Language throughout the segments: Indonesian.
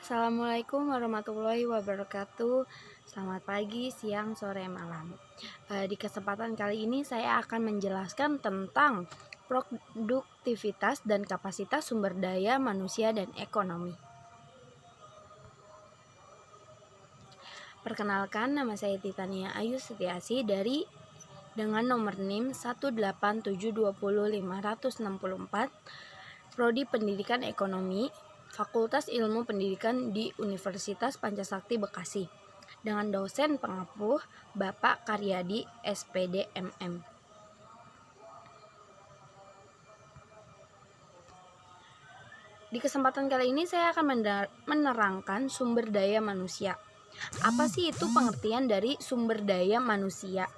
Assalamualaikum warahmatullahi wabarakatuh. Selamat pagi, siang, sore, malam. Di kesempatan kali ini saya akan menjelaskan tentang produktivitas dan kapasitas sumber daya manusia dan ekonomi. Perkenalkan, nama saya Titania Ayu Setiasi dengan nomor NIM 187205064, Prodi Pendidikan Ekonomi, Fakultas Ilmu Pendidikan di Universitas Pancasakti Bekasi, dengan dosen pengapuh Bapak Karyadi SPD MM. Di kesempatan kali ini saya akan menerangkan sumber daya manusia. Apa sih itu pengertian dari sumber daya manusia?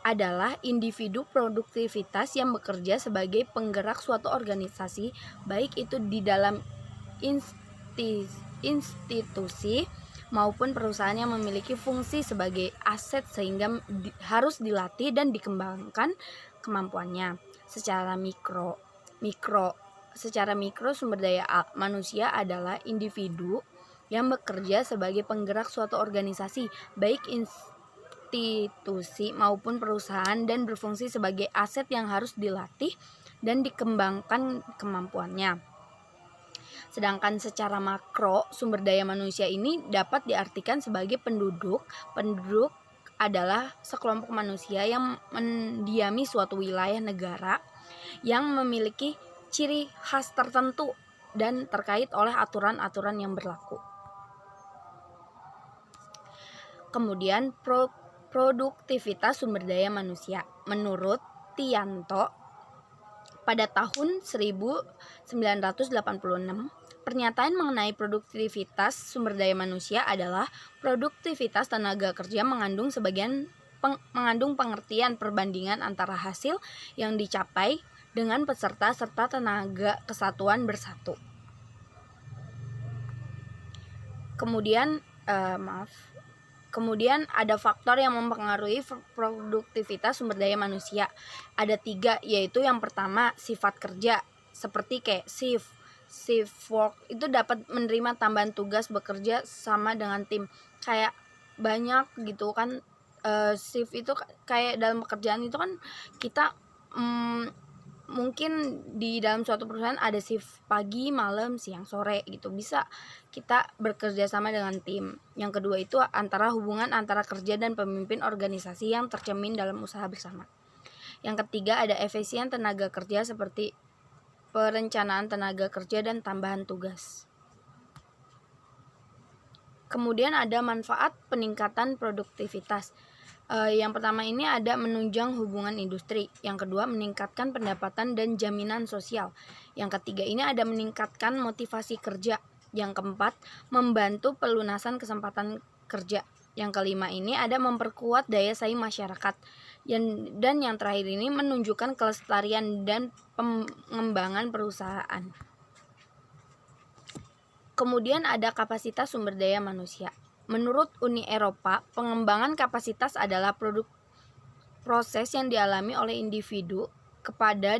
Adalah individu produktivitas yang bekerja sebagai penggerak suatu organisasi, baik itu di dalam institusi maupun perusahaan yang memiliki fungsi sebagai aset sehingga harus dilatih dan dikembangkan kemampuannya. Secara mikro sumber daya manusia adalah individu yang bekerja sebagai penggerak suatu organisasi, baik institusi maupun perusahaan, dan berfungsi sebagai aset yang harus dilatih dan dikembangkan kemampuannya. Sedangkan secara makro, sumber daya manusia ini dapat diartikan sebagai penduduk. Penduduk adalah sekelompok manusia yang mendiami suatu wilayah negara yang memiliki ciri khas tertentu dan terkait oleh aturan-aturan yang berlaku. Kemudian produktivitas sumber daya manusia. Menurut Tianto, pada tahun 1986, pernyataan mengenai produktivitas sumber daya manusia adalah produktivitas tenaga kerja mengandung pengertian perbandingan antara hasil yang dicapai dengan peserta serta tenaga kesatuan bersatu. Kemudian ada faktor yang mempengaruhi produktivitas sumber daya manusia. Ada 3, yaitu yang pertama sifat kerja, seperti kayak shift work itu dapat menerima tambahan tugas bekerja sama dengan tim, kayak banyak gitu kan. Shift itu kayak dalam pekerjaan itu kan kita mungkin di dalam suatu perusahaan ada shift pagi, malam, siang, sore gitu. Bisa kita bekerja sama dengan tim. Yang kedua itu hubungan antara kerja dan pemimpin organisasi yang tercermin dalam usaha bersama. Yang ketiga ada efisien tenaga kerja seperti perencanaan tenaga kerja dan tambahan tugas. Kemudian ada manfaat peningkatan produktivitas. Yang pertama ini ada menunjang hubungan industri. Yang kedua meningkatkan pendapatan dan jaminan sosial. Yang ketiga ini ada meningkatkan motivasi kerja. Yang keempat membantu pelunasan kesempatan kerja. Yang kelima ini ada memperkuat daya saing masyarakat. Dan yang terakhir ini menunjukkan kelestarian dan pengembangan perusahaan. Kemudian ada kapasitas sumber daya manusia. Menurut Uni Eropa, pengembangan kapasitas adalah proses yang dialami oleh individu kepada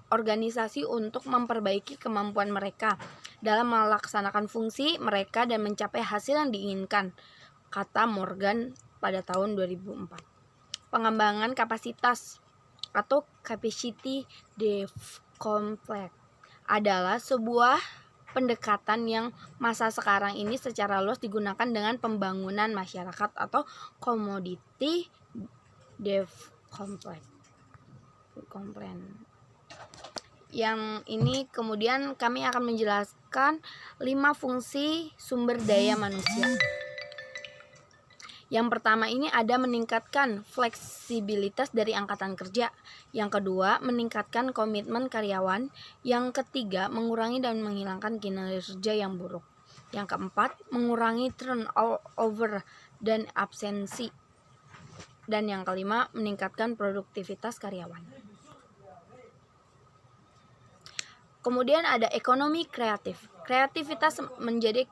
organisasi untuk memperbaiki kemampuan mereka dalam melaksanakan fungsi mereka dan mencapai hasil yang diinginkan, kata Morgan pada tahun 2004. Pengembangan kapasitas atau capacity development adalah sebuah pendekatan yang masa sekarang ini secara luas digunakan dengan pembangunan masyarakat atau commodity development. Yang ini kemudian kami akan menjelaskan 5 fungsi sumber daya manusia. Yang pertama ini ada meningkatkan fleksibilitas dari angkatan kerja. Yang kedua, meningkatkan komitmen karyawan. Yang ketiga, mengurangi dan menghilangkan kinerja yang buruk. Yang keempat, mengurangi turnover dan absensi. Dan yang kelima, meningkatkan produktivitas karyawan. Kemudian ada ekonomi kreatif. Kreativitas menjadi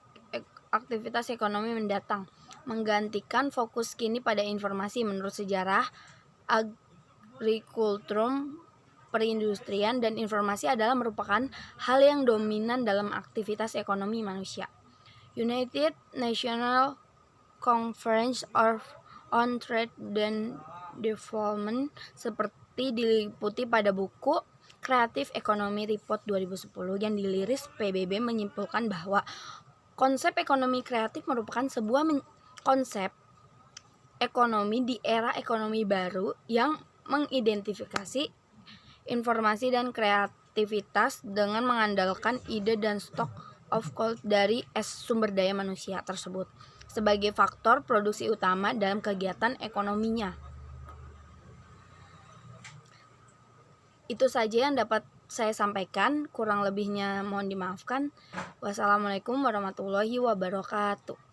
aktivitas ekonomi mendatang, menggantikan fokus kini pada informasi. Menurut sejarah agrikultur, perindustrian, dan informasi adalah merupakan hal yang dominan dalam aktivitas ekonomi manusia. United National Conference on Trade and Development seperti diliputi pada buku Creative Economy Report 2010 yang dirilis PBB menyimpulkan bahwa konsep ekonomi kreatif merupakan sebuah konsep ekonomi di era ekonomi baru yang mengidentifikasi informasi dan kreativitas dengan mengandalkan ide dan stock of gold dari sumber daya manusia tersebut sebagai faktor produksi utama dalam kegiatan ekonominya. Itu saja yang dapat saya sampaikan, kurang lebihnya mohon dimaafkan. Wassalamualaikum warahmatullahi wabarakatuh.